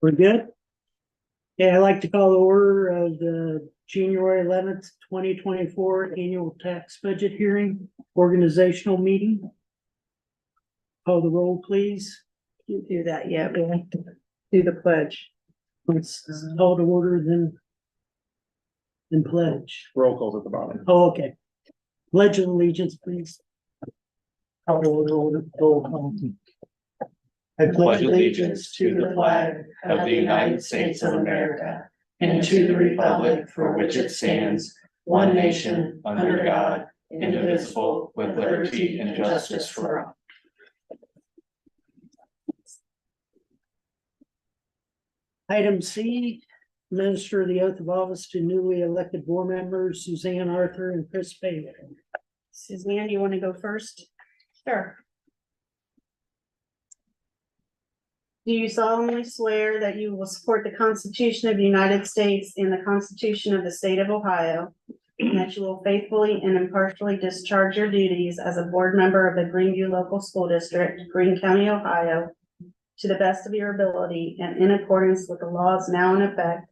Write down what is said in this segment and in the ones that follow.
We're good? Okay, I'd like to call the order of the January 11th, 2024 annual tax budget hearing, organizational meeting. Call the roll, please. You do that, yeah, we have to do the pledge. Let's call to order, then pledge. Roll calls at the bottom. Oh, okay. Pledge of allegiance, please. Call to order, roll call. I Pledge allegiance to the flag of the United States of America and to the republic for which it stands, one nation, under God, indivisible, with liberty and justice for all. Item C, administer the oath of office to newly elected board members Suzanne Arthur and Chris Bailey. Suzanne, you want to go first? Sure. Do you solemnly swear that you will support the Constitution of the United States and the Constitution of the State of Ohio, and that you will faithfully and impartially discharge your duties as a board member of the Greeneview Local School District, Greene County, Ohio, to the best of your ability and in accordance with the laws now in effect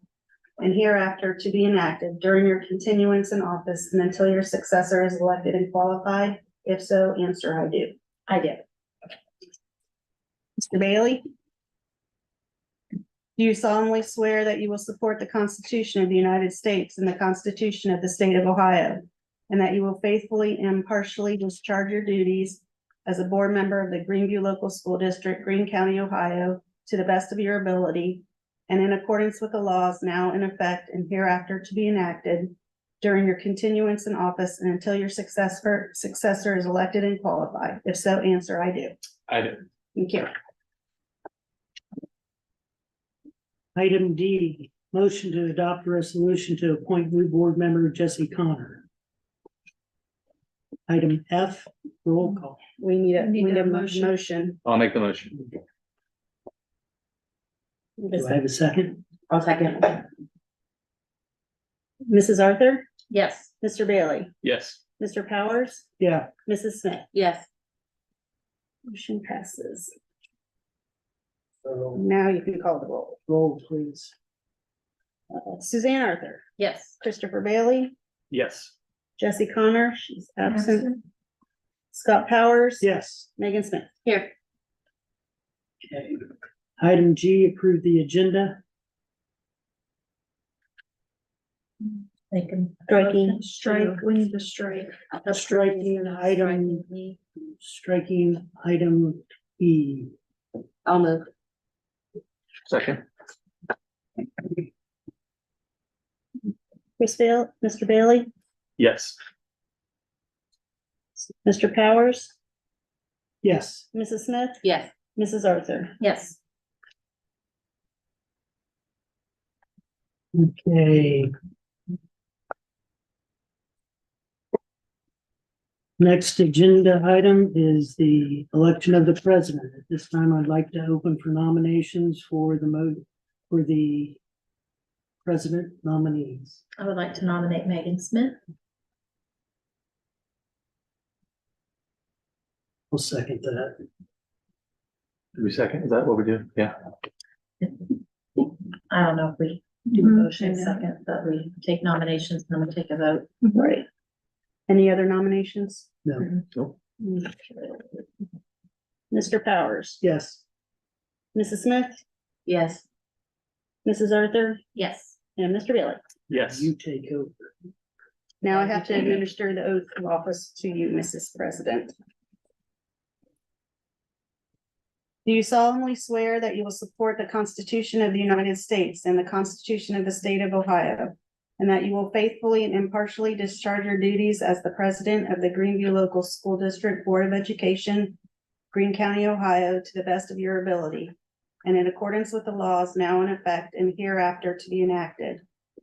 and hereafter to be enacted during your continuance in office and until your successor is elected and qualified? If so, answer I do. I do. Mr. Bailey? Do you solemnly swear that you will support the Constitution of the United States and the Constitution of the State of Ohio, and that you will faithfully and impartially discharge your duties as a board member of the Greeneview Local School District, Greene County, Ohio, to the best of your ability and in accordance with the laws now in effect and hereafter to be enacted during your continuance in office and until your successor is elected and qualified? If so, answer I do. I do. Thank you. Item D, motion to adopt a resolution to appoint new board member Jesse Connor. Item F, roll call. We need a motion. I'll make the motion. Do I have a second? I'll second. Mrs. Arthur, Yes. Mr. Bailey, Yes. Mr. Powers, Yeah, Mrs. Smith. Yes. Motion passes. so Now you can call the roll. roll, please. Suzanne Arthur, Yes. Christopher Bailey, Yes. Jesse Connor, she's absent. Scott Powers. Yes. Megan Smith. Here. Okay. Item G, approve the agenda. They can. Striking. Strike, we need to strike. Striking item E. I'll move. Second. Mr. Bailey, Yes. Mr. Powers, Yes. Mrs. Smith, Yes. Mrs. Arthur. Yes. Okay. Next agenda item is the election of the president. At this time, I'd like to open for nominations for the president nominees. I would like to nominate Megan Smith. I'll second that. Do we second? Is that what we do? Yeah. I don't know if we do a motion second, but we take nominations and then we take a vote. Right. Any other nominations? No. Nope. Mr. Powers, Yes. Mrs. Smith, Yes. Mrs. Arthur, Yes. and Mr. Bailey. Yes. You take over. Now I have to administer the oath of office to you, Mrs. President. Do you solemnly swear that you will support the Constitution of the United States and the Constitution of the State of Ohio, and that you will faithfully and impartially discharge your duties as the president of the Greeneview Local School District Board of Education, Greene County, Ohio, to the best of your ability, and in accordance with the laws now in effect and hereafter to be enacted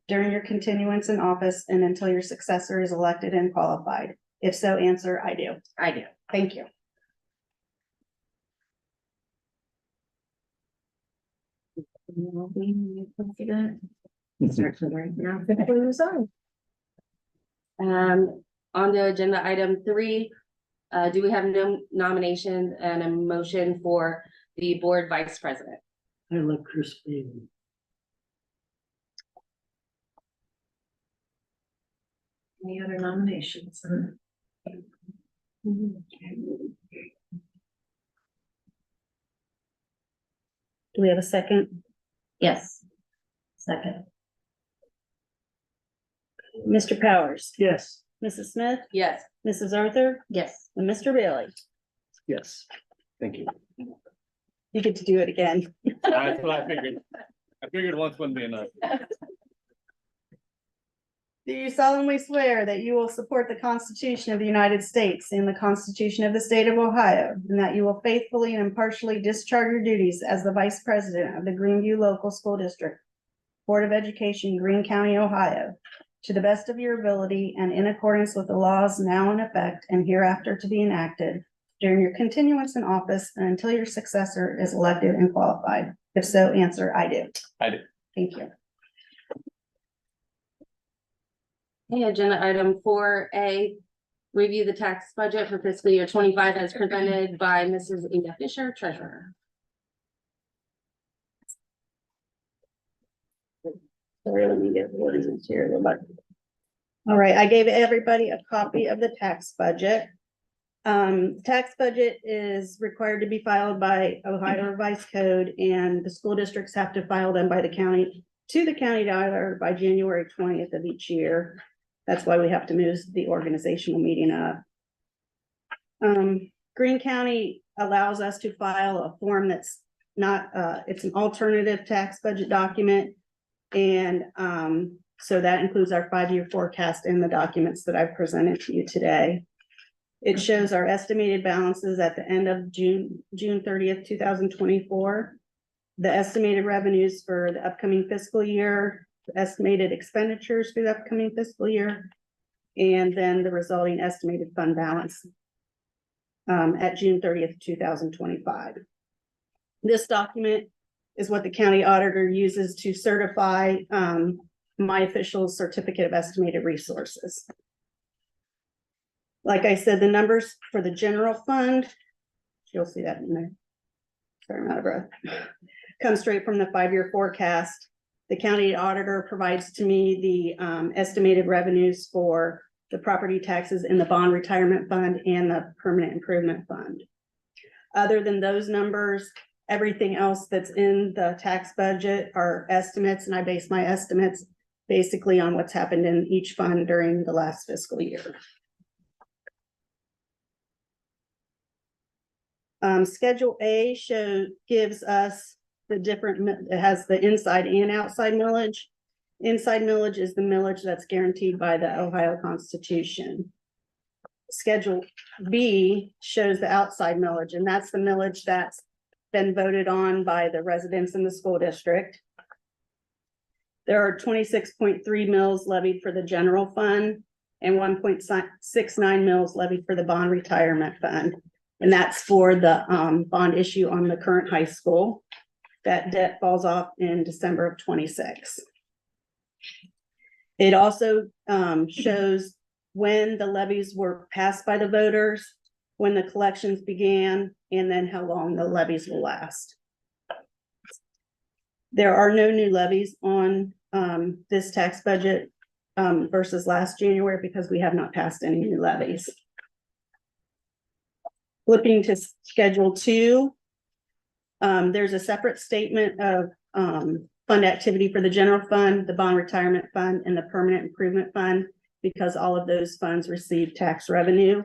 during your continuance in office and until your successor is elected and qualified? If so, answer I do. I do. Thank you. On the agenda, item 3, do we have no nominations and a motion for the board vice president? I let Chris be. Any other nominations? Do we have a second? Yes. Second. Mr. Powers, Yes. Mrs. Smith, Yes. Mrs. Arthur, Yes. and Mr. Bailey. Yes. Thank you. You get to do it again. That's what I figured. I figured once wouldn't be enough. Do you solemnly swear that you will support the Constitution of the United States and the Constitution of the State of Ohio, and that you will faithfully and impartially discharge your duties as the Vice President of the Greeneview Local School District, Board of Education, Greene County, Ohio, to the best of your ability and in accordance with the laws now in effect and hereafter to be enacted during your continuance in office and until your successor is elected and qualified? If so, answer, I do. I do. Thank you. Okay, agenda item 4A, review the tax budget for fiscal year 25 as presented by Mrs. Ada Fisher, treasurer. Sorry, let me get what is here. All right, I gave everybody a copy of the tax budget. Tax budget is required to be filed by Ohio Revised Code, and the school districts have to file them by the county to the county auditor by January 20th of each year. That's why we have to move the organizational meeting up. Greene County allows us to file a form that's not, it's an alternative tax budget document. And so that includes our 5-year forecast in the documents that I've presented to you today. It shows our estimated balances at the end of June 30th, 2024. The estimated revenues for the upcoming fiscal year, the estimated expenditures for the upcoming fiscal year, and then the resulting estimated fund balance at June 30th, 2025. This document is what the county auditor uses to certify my official certificate of estimated resources. Like I said, the numbers for the general fund, you'll see that in there. Sorry, I'm out of breath. Come straight from the 5-year forecast. The county auditor provides to me the estimated revenues for the property taxes in the bond retirement fund and the permanent improvement fund. Other than those numbers, everything else that's in the tax budget are estimates, and I base my estimates basically on what's happened in each fund during the last fiscal year. Schedule A gives us the different, it has the inside and outside millage. Inside millage is the millage that's guaranteed by the Ohio Constitution. Schedule B shows the outside millage, and that's the millage that's been voted on by the residents in the school district. There are 26.3 mills levied for the general fund and 1.69 mills levied for the bond retirement fund. And that's for the bond issue on the current high school. That debt falls off in December of 26. It also shows when the levies were passed by the voters, when the collections began, and then how long the levies will last. There are no new levies on this tax budget versus last January because we have not passed any new levies. Flipping to Schedule 2, there's a separate statement of fund activity for the general fund, the bond retirement fund, and the permanent improvement fund, because all of those funds receive tax revenue.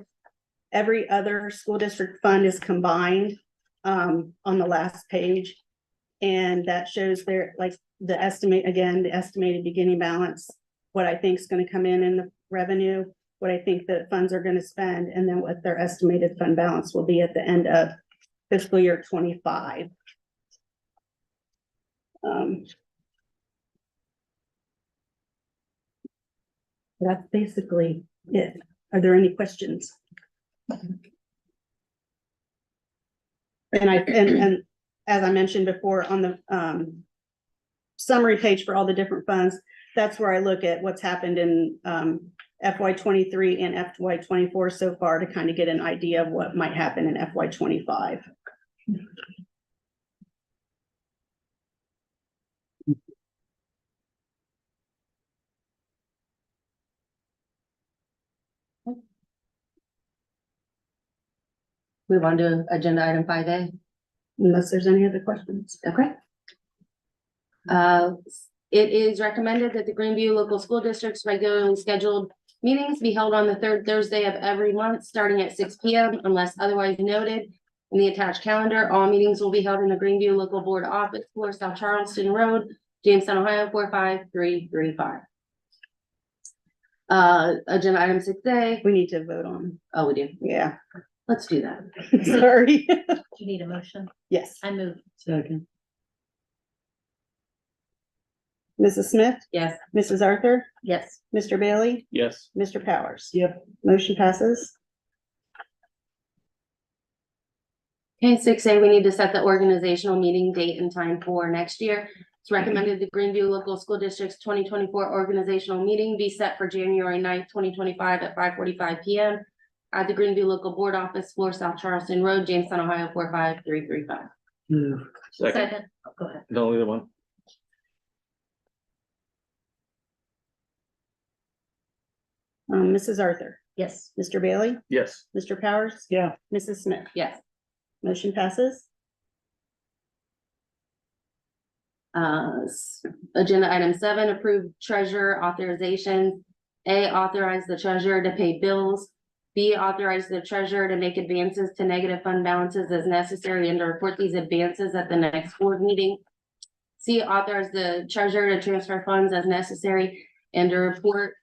Every other school district fund is combined on the last page. And that shows their, like, the estimate, again, the estimated beginning balance, what I think is going to come in the revenue, what I think the funds are going to spend, and then what their estimated fund balance will be at the end of fiscal year 25. That's basically it. Are there any questions? And as I mentioned before, on the summary page for all the different funds, that's where I look at what's happened in FY23 and FY24 so far to kind of get an idea of what might happen in FY25. Move on to agenda item 5A. Unless there's any other questions. Okay. It is recommended that the Greeneview Local School District's regularly scheduled meetings be held on the third Thursday of every month, starting at 6 p.m. unless otherwise noted. In the attached calendar, all meetings will be held in the Greeneview Local Board Office, 4 South Charleston Road, Jamestown, Ohio, 45335. Agenda item 6A. We need to vote on. Oh, we do. Yeah, Let's do that. sorry. Do you need a motion? Yes. I move. Second. Mrs. Smith, Yes. Mrs. Arthur, Yes. Mr. Bailey, Yes. Mr. Powers. Yep. Motion passes. Okay, 6A, we need to set the organizational meeting date and time for next year. It's recommended the Greeneview Local School District's 2024 organizational meeting be set for January 9th, 2025 at 5:45 p.m. at the Greeneview Local Board Office, 4 South Charleston Road, Jamestown, Ohio, 45335. Move. Second. Oh, go ahead. The only one. Mrs. Arthur, Yes. Mr. Bailey, Yes. Mr. Powers, Yeah. Mrs. Smith. Yes. Motion passes. Agenda item 7, approve treasurer authorizations. A, authorize the treasurer to pay bills. B, authorize the treasurer to make advances to negative fund balances as necessary and to report these advances at the next board meeting. C, authorize the treasurer to transfer funds as necessary and to report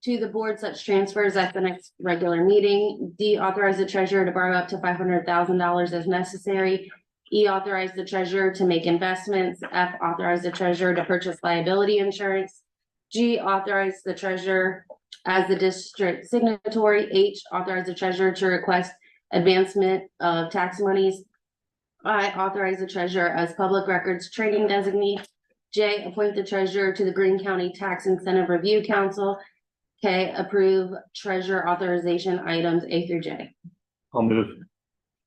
to the board such transfers at the next regular meeting. D, authorize the treasurer to borrow up to $500,000 as necessary. E, authorize the treasurer to make investments. F, authorize the treasurer to purchase liability insurance. G, authorize the treasurer as the district signatory. H, authorize the treasurer to request advancement of tax monies. I, authorize the treasurer as public records training designee. J, appoint the treasurer to the Greene County Tax Incentive Review Council. K, approve treasurer authorization items A through J. I'll move.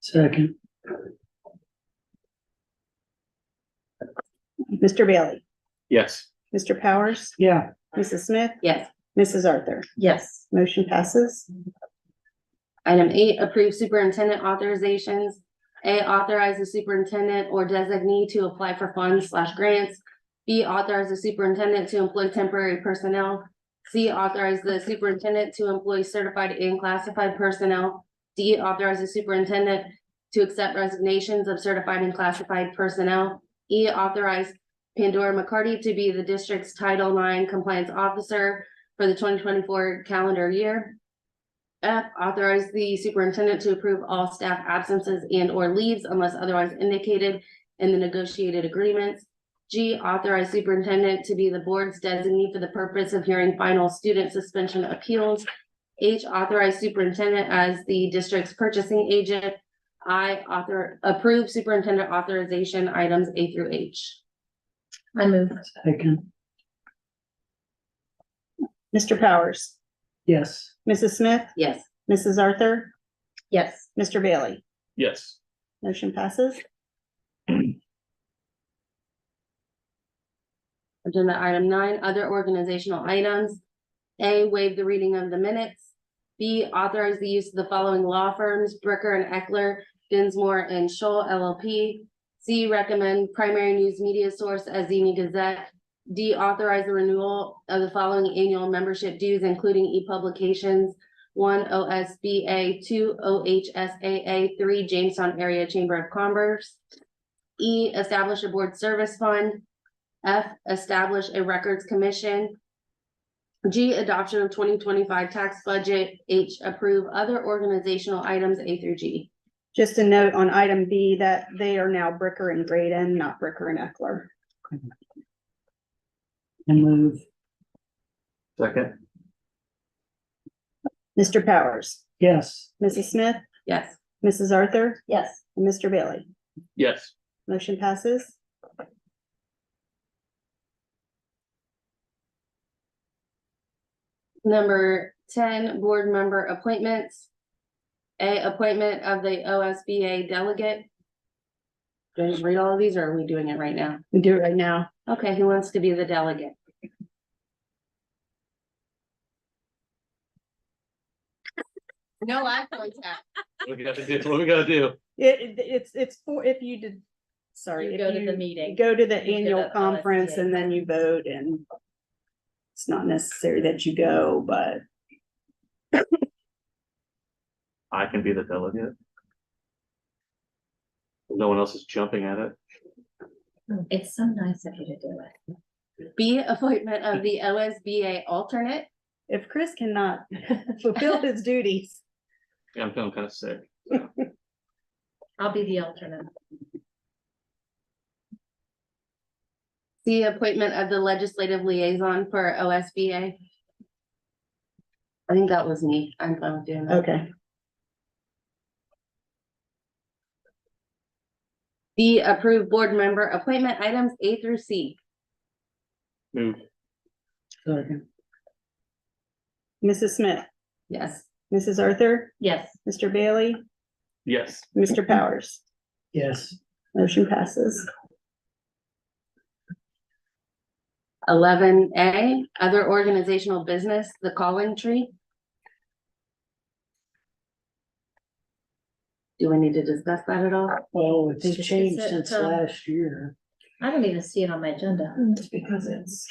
Second. Mr. Bailey, Yes. Mr. Powers, Yeah. Mrs. Smith, Yes. Mrs. Arthur. Yes. Motion passes. Item 8, approve superintendent authorizations. A, authorize the superintendent or designee to apply for funds/grants. B, authorize the superintendent to employ temporary personnel. C, authorize the superintendent to employ certified and classified personnel. D, authorize the superintendent to accept resignations of certified and classified personnel. E, authorize Pandora McCarty to be the district's Title IX compliance officer for the 2024 calendar year. F, authorize the superintendent to approve all staff absences and or leaves unless otherwise indicated in the negotiated agreements. G, authorize superintendent to be the board's designee for the purpose of hearing final student suspension appeals. H, authorize superintendent as the district's purchasing agent. I, approve superintendent authorization items A through H. I move. Second. Mr. Powers, Yes. Mrs. Smith, Yes. Mrs. Arthur, Yes. Mr. Bailey. Yes. Motion passes. Agenda item 9, other organizational items. A, waive the reading of the minutes. B, authorize the use of the following law firms, Bricker and Eckler, Dinsmore and Scholl LLP. C, recommend primary news media source as the Gazette. D, authorize the renewal of the following annual membership dues, including e-publications. 1, OSBA, 2, OHSAA, 3, Jamestown Area Chamber of Commerce. E, establish a board service fund. F, establish a records commission. G, adoption of 2025 tax budget. H, approve other organizational items A through G. Just a note on item B that they are now Bricker and Graydon, not Bricker and Eckler. And move. Second. Mr. Powers, Yes. Mrs. Smith, Yes. Mrs. Arthur, Yes. and Mr. Bailey. Yes. Motion passes. Number 10, board member appointments. A, appointment of the OSBA delegate. Do I just read all of these or are we doing it right now? We do it right now. Okay, who wants to be the delegate? No eye contact. What we gotta do, what we gotta do? It's for, if you did, sorry. You if go to the meeting. Go to the You go annual to conference OSBA. and then you vote and it's not necessary that you go, but I can be the delegate. No one else is jumping at it. It's so nice of you to do it. B, appointment of the OSBA alternate. if Chris cannot fulfill his duties, Yeah, I'm feeling kind of sick. I'll be the alternate. C, appointment of the legislative liaison for OSBA. I think that was me. I'm fine with doing that. okay. D, approve board member appointment items A through C. Move. Second. Mrs. Smith, Yes. Mrs. Arthur, Yes, Mr. Bailey, Yes. Mr. Powers. Yes. Motion passes. 11A, other organizational business, the calling tree. Do we need to discuss that at all? Well, it's Just changed sit, since um, last year. I don't even see it on my agenda. It's because it's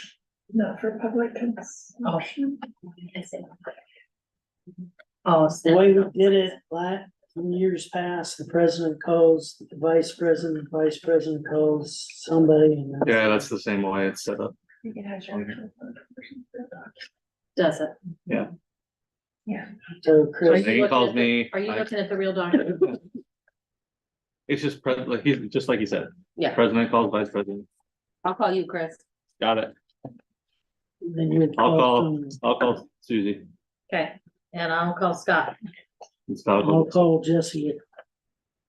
not for public consumption. I see. Oh, The way we did it in years past, the president calls, the vice president calls somebody. And Yeah, that's the same way it's set up. I think it has your. does it? So Are Chris, you He looking calls at the- me, Are you I- looking at the real document? It's just like he's just like he said. Yeah. President calls vice president. I'll call you, Chris. Got it. then you would I'll call, call, I'll call Susie. Okay, and I'll call Scott. I'll call Jesse.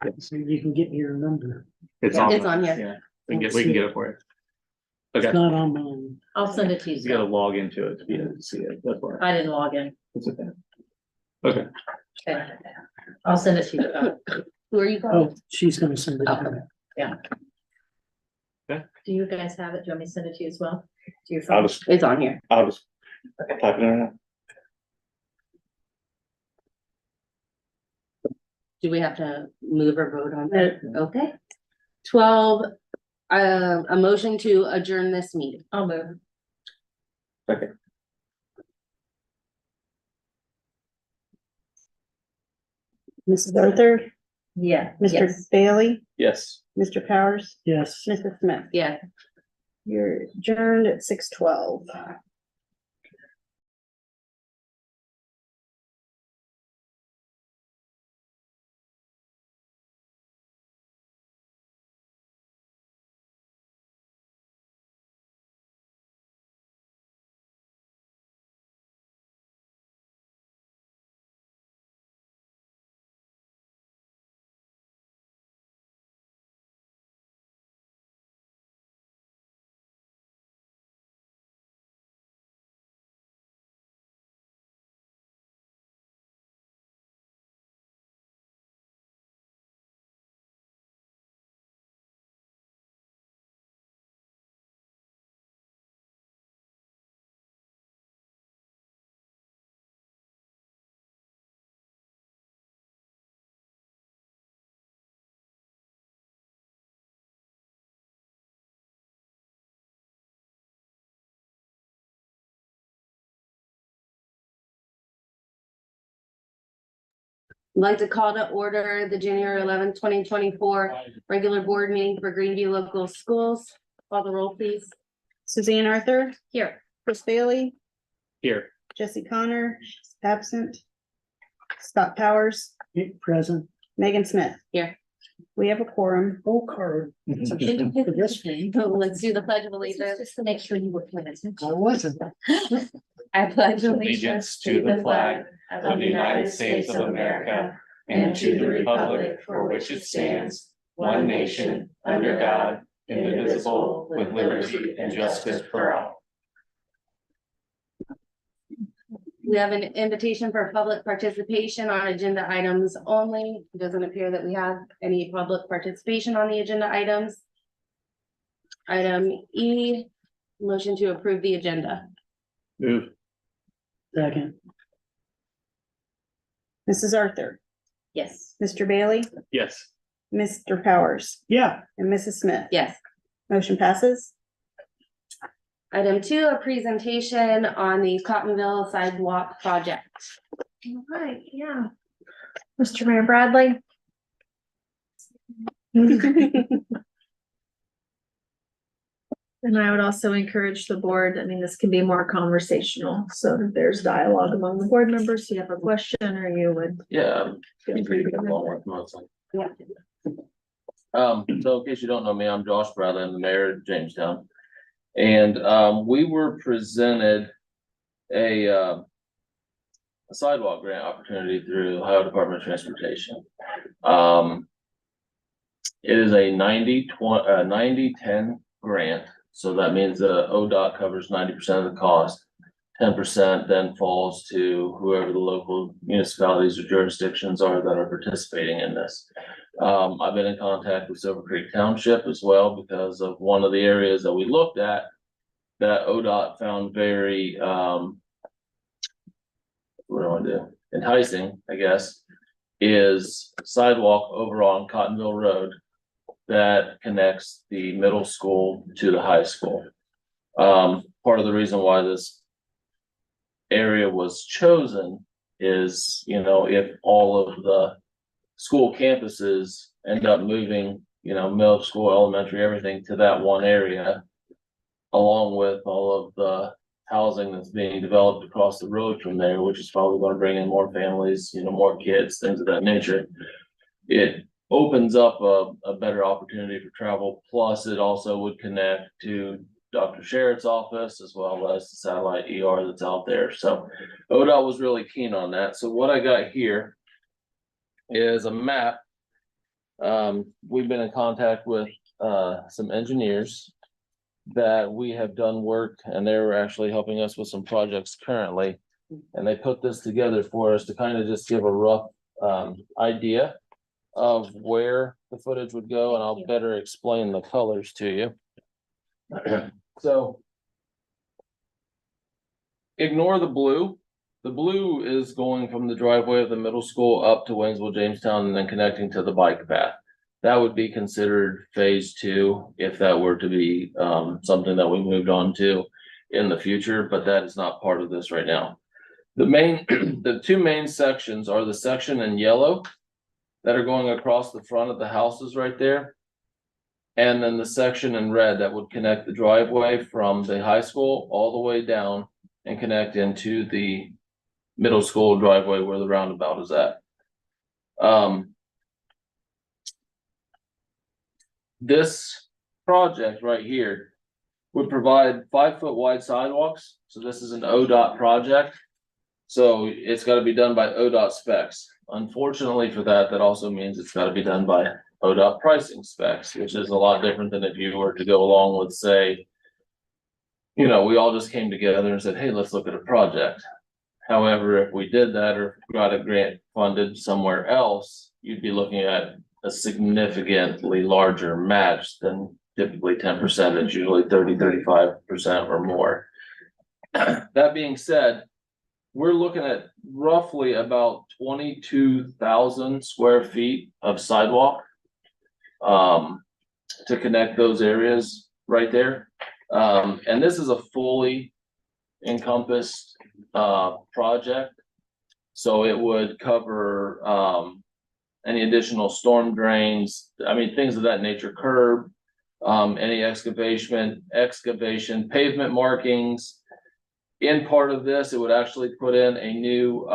Yes. So you can get me your number. It's Yeah, on. it's on here. Yeah, we can get it for you. Okay, It's not on mine. I'll send it to you. you gotta Scott. log into it to be able to see it. That's why. I didn't log in. It's okay. Okay, Okay. I'll send it to you. Scott. Who are you calling? Oh, she's gonna send it. to Okay. me. Do you guys have it? Do you want me to send it to you as well? To your I'll phone? just, It's on here. I'll just type it in right now. Do we have to move or vote on that? Okay. 12, a motion to adjourn this meeting. I'll move. Mrs. Arthur, Yeah. Mr. Yes. Bailey, Yes. Mr. Powers, Yes. Mrs. Smith. Yeah. You're adjourned at 6:12. I'd like to call to order the January 11th, 2024 regular board meeting for Greeneview Local Schools. Call the roll, please. Suzanne Arthur, Here. Chris Bailey, Here. Jesse Connor, absent. Scott Powers, Present. Megan Smith. Here. We have a quorum. Oh, card. For this one. Let's do the pledge of allegiance. Just to make sure you were paying attention. I wasn't. I pledge Allegiance to the flag of the United States of America and to the republic for which it stands, one nation, under God, indivisible, with liberty and justice for all. We have an invitation for public participation on agenda items only. It doesn't appear that we have any public participation on the agenda items. Item E, motion to approve the agenda. Move. Second. Mrs. Arthur, Yes. Mr. Bailey, Yes. Mr. Powers, Yeah, and Mrs. Smith. Yes. Motion passes. Item 2, a presentation on the Cottonville sidewalk project. All right, yeah. Mr. Mayor Bradley. And I would also encourage the board, I mean, this can be more conversational, so that there's dialogue among the board members. You have a question or you would. Yeah. feel free to come in. Yeah. So in case you don't know me, I'm Josh Bradley, I'm the mayor of Jamestown. And, we were presented a sidewalk grant opportunity through Ohio Department of Transportation. It is a 90-10 grant, so that means the ODOT covers 90% of the cost. 10% then falls to whoever the local municipalities or jurisdictions are that are participating in this. I've been in contact with Silver Creek Township as well because of one of the areas that we looked at that ODOT found very, what do I want to do? Enticing, I guess, is sidewalk over on Cottonville Road that connects the middle school to the high school. Part of the reason why this area was chosen is, if all of the school campuses end up moving, middle school, elementary, everything to that one area, along with all of the housing that's being developed across the road from there, which is probably going to bring in more families, more kids, things of that nature. It opens up a better opportunity for travel. Plus, it also would connect to Dr. Sherritt's office as well as the satellite ER that's out there. So ODOT was really keen on that. So what I got here is a map. We've been in contact with some engineers that we have done work, and they're actually helping us with some projects currently. And they put this together for us to kind of just give a rough idea of where the footage would go, and I'll better explain the colors to you. So ignore the blue. The blue is going from the driveway of the middle school up to Waynesville, Jamestown, and then connecting to the bike path. That would be considered phase 2 if that were to be something that we moved on to in the future, but that is not part of this right now. The two main sections are the section in yellow that are going across the front of the houses right there. And then the section in red that would connect the driveway from the high school all the way down and connect into the middle school driveway where the roundabout is at. This project right here would provide 5-foot wide sidewalks. So this is an ODOT project. So it's got to be done by ODOT specs. Unfortunately for that, that also means it's got to be done by ODOT pricing specs, which is a lot different than if you were to go along with, say, we all just came together and said, hey, let's look at a project. However, if we did that or got a grant funded somewhere else, you'd be looking at a significantly larger match than typically 10%. It's usually 30-35% or more. That being said, we're looking at roughly about 22,000 square feet of sidewalk to connect those areas right there. And this is a fully encompassed project. So it would cover any additional storm drains, things of that nature, curb, any excavation, pavement markings. In part of this, it would actually put in a new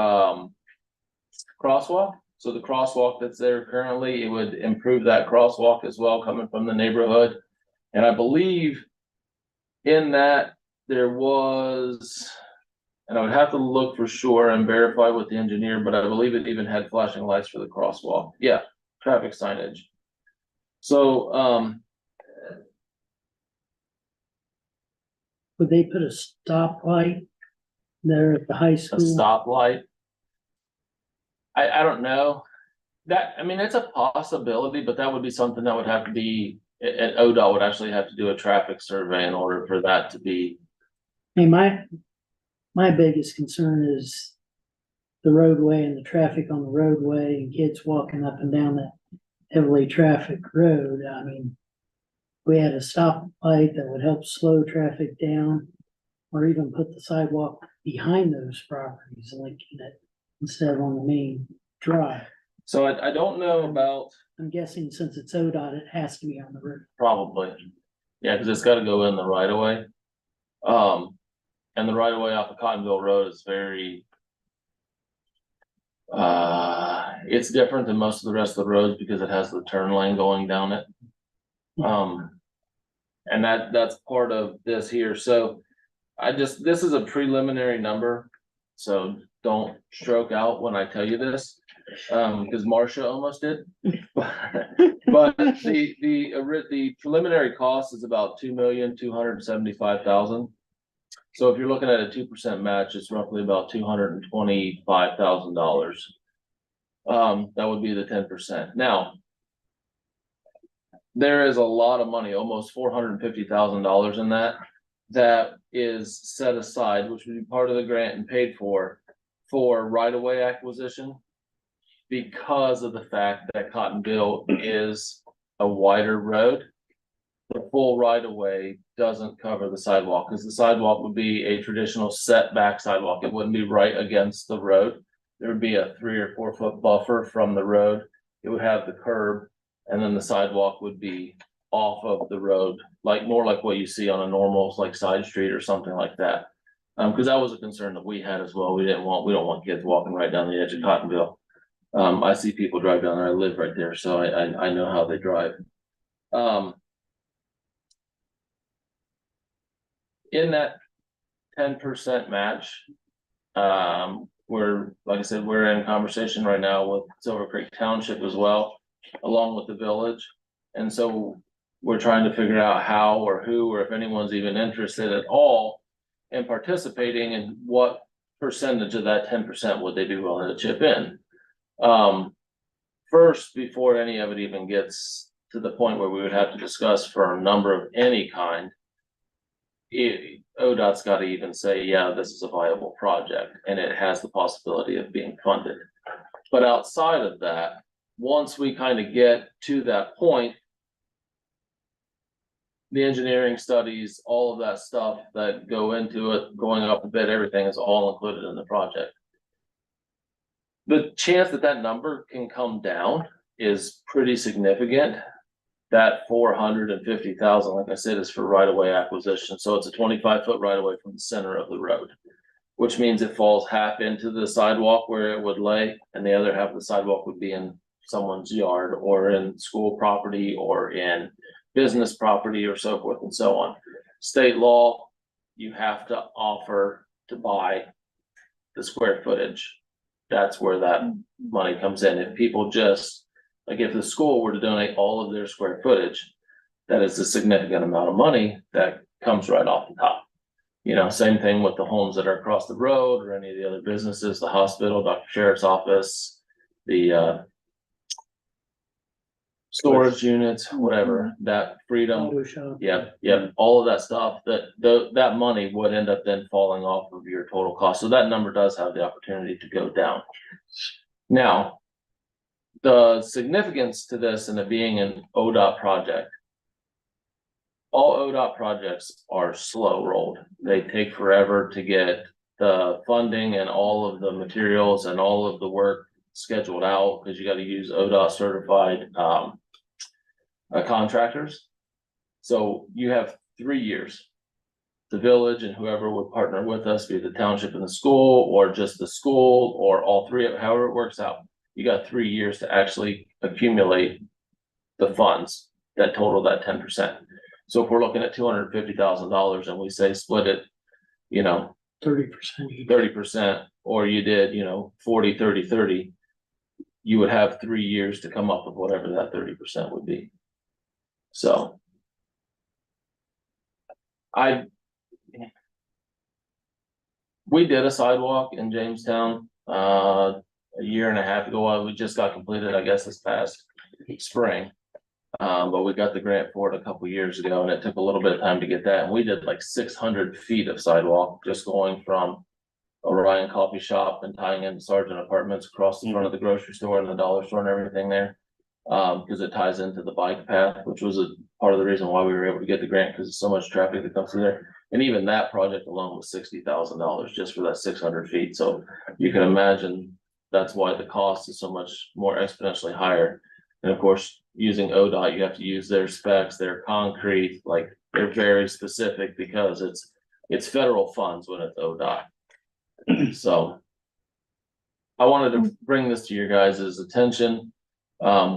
crosswalk. So the crosswalk that's there currently, it would improve that crosswalk as well, coming from the neighborhood. And I believe in that there was, and I would have to look for sure and verify with the engineer, but I believe it even had flashing lights for the crosswalk. Yeah, traffic signage. So would they put a stoplight there at the high a school? stoplight. I don't know. That, it's a possibility, but that would be something that would have to be, and ODOT would actually have to do a traffic survey in order for that to be. Hey, my biggest concern is the roadway and the traffic on the roadway and kids walking up and down that heavily trafficked road. I mean, we had a stoplight that would help slow traffic down, or even put the sidewalk behind those properties, linking it instead of on the main drive. So I don't know about, I'm guessing since it's ODOT, it has to be on the road. probably, yeah, cause it's gotta go in the right of way. And the right of way off of Cottonville Road is very. It's different than most of the rest of the roads because it has the turn lane going down it. And that's part of this here, so this is a preliminary number. So don't stroke out when I tell you this, because Marcia almost did. But the preliminary cost is about $2,275,000. So if you're looking at a 2% match, it's roughly about $225,000. That would be the 10%. Now, there is a lot of money, almost $450,000 in that is set aside, which would be part of the grant and paid for right-of-way acquisition, because of the fact that Cottonville is a wider road. The full right-of-way doesn't cover the sidewalk, because the sidewalk would be a traditional setback sidewalk. It wouldn't be right against the road. There would be a 3 or 4 foot buffer from the road. It would have the curb, and then the sidewalk would be off of the road, like more like what you see on a normal, like side street or something like that. Because that was a concern that we had as well. We don't want kids walking right down the edge of Cottonville. I see people drive down there. I live right there, so I know how they drive. In that 10% match, like I said, we're in conversation right now with Silver Creek Township as well, along with the village. And so we're trying to figure out how or who, or if anyone's even interested at all in participating, and what percentage of that 10% would they be willing to chip in. First, before any of it even gets to the point where we would have to discuss for a number of any kind, ODOT's got to even say, yeah, this is a viable project and it has the possibility of being funded. But outside of that, once we kind of get to that point, the engineering studies, all of that stuff that go into it, going up a bit, everything is all included in the project. The chance that that number can come down is pretty significant. That 450,000, like I said, is for right-of-way acquisition. So it's a 25-foot right-of-way from the center of the road, which means it falls half into the sidewalk where it would lay, and the other half of the sidewalk would be in someone's yard or in school property or in business property or so forth and so on. State law, you have to offer to buy the square footage. That's where that money comes in. If people just, like if the school were to donate all of their square footage, that is a significant amount of money that comes right off the top. You know, same thing with the homes that are across the road or any of the other businesses, the hospital, Dr. Sheriff's office, the storage units, whatever, that freedom. Auto shop. Yeah, all of that stuff, that money would end up then falling off of your total cost. So that number does have the opportunity to go down. Now, the significance to this and it being an ODOT project, all ODOT projects are slow rolled. They take forever to get the funding and all of the materials and all of the work scheduled out, because you got to use ODOT certified contractors. So you have 3 years. The village and whoever would partner with us, be it the township and the school, or just the school, or all three of it, however it works out. You got 3 years to actually accumulate the funds that total that 10%. So if we're looking at $250,000 and we say split it, 30%, or you did, 40, 30, 30, you would have 3 years to come up with whatever that 30% would be. So we did a sidewalk in Jamestown a year and a half ago. We just got completed, I guess, this past spring. But we got the grant for it a couple years ago, and it took a little bit of time to get that. And we did like 600 feet of sidewalk, just going from Orion Coffee Shop and tying in Sergeant Apartments across the front of the grocery store and the dollar store and everything there. Because it ties into the bike path, which was a part of the reason why we were able to get the grant, because there's so much traffic that comes through there. And even that project alone was $60,000 just for that 600 feet. So you can imagine that's why the cost is so much more exponentially higher. And of course, using ODOT, you have to use their specs, their concrete, like they're very specific because it's federal funds when it's ODOT. So I wanted to bring this to your guys' attention.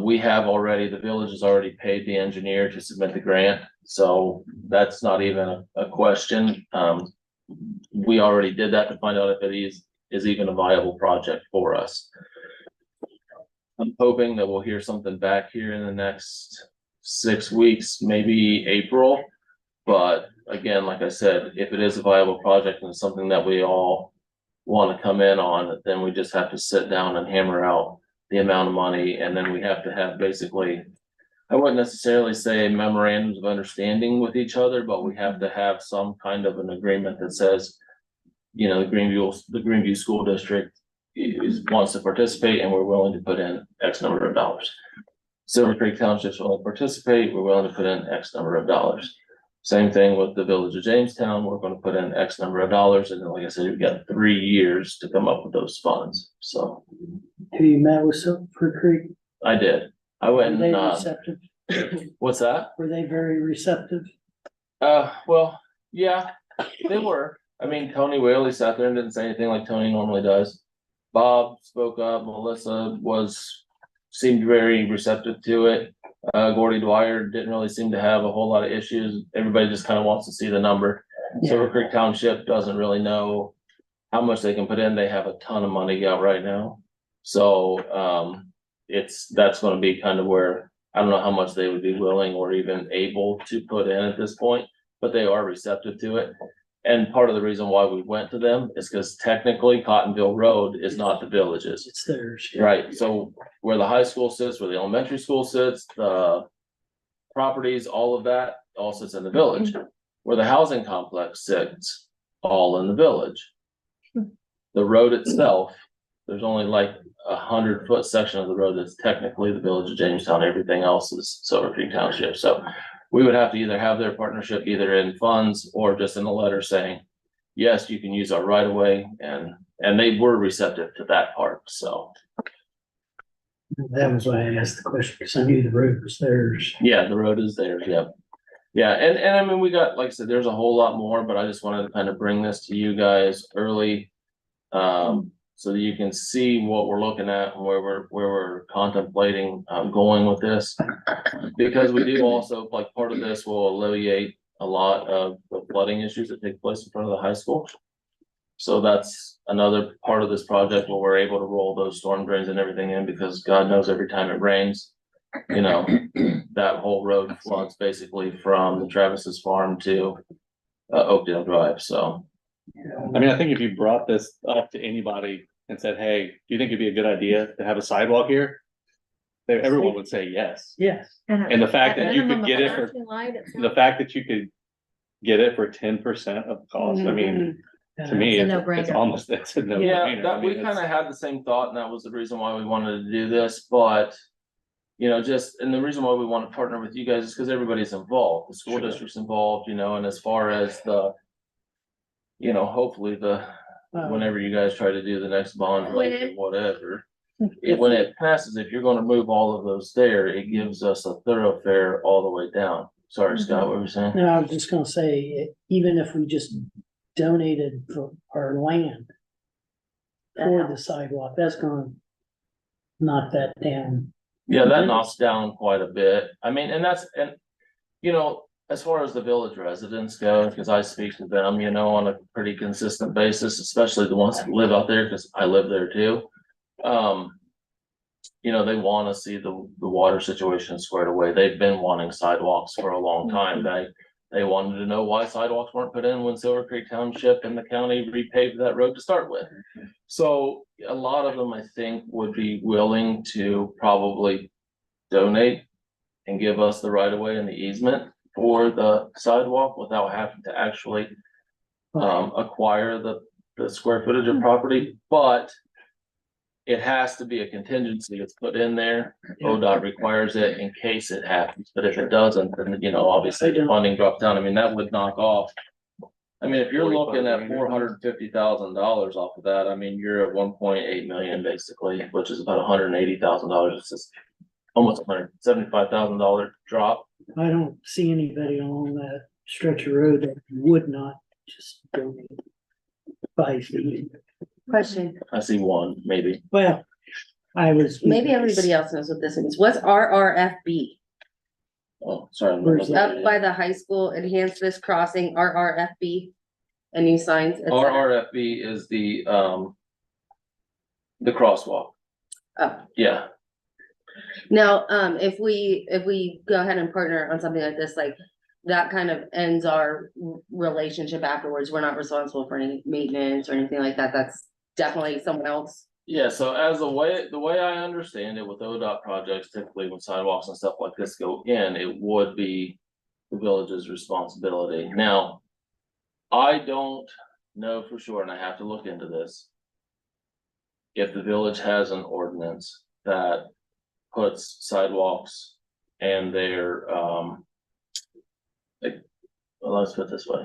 We have already, the village has already paid the engineer to submit the grant, so that's not even a question. We already did that to find out if it is even a viable project for us. I'm hoping that we'll hear something back here in the next 6 weeks, maybe April. But again, like I said, if it is a viable project and it's something that we all want to come in on, then we just have to sit down and hammer out the amount of money, and then we have to have basically, I wouldn't necessarily say memorandums of understanding with each other, but we have to have some kind of an agreement that says, you know, the Greeneview School District wants to participate and we're willing to put in X number of dollars. Silver Creek Township's willing to participate, we're willing to put in X number of dollars. Same thing with the village of Jamestown, we're going to put in X number of dollars, and then like I said, we've got 3 years to come up with those funds, so. Have you met with Silver Creek? I did. I Were went they and, receptive? what's that? Were they very receptive? Well, yeah, they were. I mean, Tony Whaley sat there and didn't say anything like Tony normally does. Bob spoke up, Melissa seemed very receptive to it. Gordy Dwyer didn't really seem to have a whole lot of issues. Everybody just kind of wants to see the number. Yeah. Silver Creek Township doesn't really know how much they can put in. They have a ton of money out right now. So, that's gonna be kind of where, I don't know how much they would be willing or even able to put in at this point, but they are receptive to it. And part of the reason why we went to them is because technically Cottonville Road is not the village's. It's theirs. Right, so where the high school sits, where the elementary school sits, the properties, all of that, all sits in the village. Where the housing complex sits, all in the village. The road itself, there's only like 100-foot section of the road that's technically the village of Jamestown, everything else is Silver Creek Township, so. We would have to either have their partnership either in funds or just in a letter saying, yes, you can use our right of way, and they were receptive to that part, so. That was why I asked the question, because I knew the road was theirs. Yeah, the road is theirs, yep. Yeah, and I mean, we got, like I said, there's a whole lot more, but I just wanted to kind of bring this to you guys early. So that you can see what we're looking at and where we're contemplating going with this. Because we do also, like, part of this will alleviate a lot of the flooding issues that take place in front of the high school. So that's another part of this project where we're able to roll those storm drains and everything in, because God knows every time it rains, you know, that whole road floods basically from the Travis's farm to Oakdale Drive, so. I mean, I think if you brought this up to anybody and said, hey, do you think it'd be a good idea to have a sidewalk here? Everyone would say yes. Yes. And the fact that you could get it for, the fact that you could get it for 10% of the cost, I mean, to me, It's a it's no-brainer. almost, it's a no Yeah, brainer. that we kind of had the same thought, and that was the reason why we wanted to do this, but. You know, and the reason why we want to partner with you guys is because everybody's involved, the school district's involved, you know, and as far as you know, hopefully whenever you guys try to do the next bond, like, or whatever. When it passes, if you're gonna move all of those there, it gives us a thoroughfare all the way down. Sorry, Scott, what were you saying? No, I was just gonna say, even if we just donated our land for the sidewalk, that's gonna knock that down. Yeah, that knocks down quite a bit. I mean, and you know, as far as the village residents go, because I speak to them, you know, on a pretty consistent basis, especially the ones that live out there, because I live there too. You know, they want to see the water situation squared away. They've been wanting sidewalks for a long time. They wanted to know why sidewalks weren't put in when Silver Creek Township and the county repaved that road to start with. So a lot of them, I think, would be willing to probably donate and give us the right of way and the easement for the sidewalk without having to actually acquire the square footage of property, but it has to be a contingency that's put in there. ODOT requires it in case it happens, but if it doesn't, then, you know, obviously the funding drops down. I mean, that would knock off. I mean, if you're looking at $450,000 off of that, I mean, you're at 1.8 million basically, which is about $180,000. It's just almost $175,000 drop. I don't see anybody along that stretch of road that would not just donate 5 feet. Question, I see one, maybe. Well, I was. maybe everybody else knows what this means. What's RRFB? Oh, sorry. Where's Up by the high school, enhance this crossing, RRFB. And new signs. et cetera. RRFB is the crosswalk. Oh. Yeah, Now, if we go ahead and partner on something like this, like that kind of ends our relationship afterwards. We're not responsible for any maintenance or anything like that. That's definitely someone else. yeah, so as the way I understand it with ODOT projects, typically when sidewalks and stuff like this go in, it would be the village's responsibility. Now, I don't know for sure, and I have to look into this. If the village has an ordinance that puts sidewalks and their, well, let's put it this way.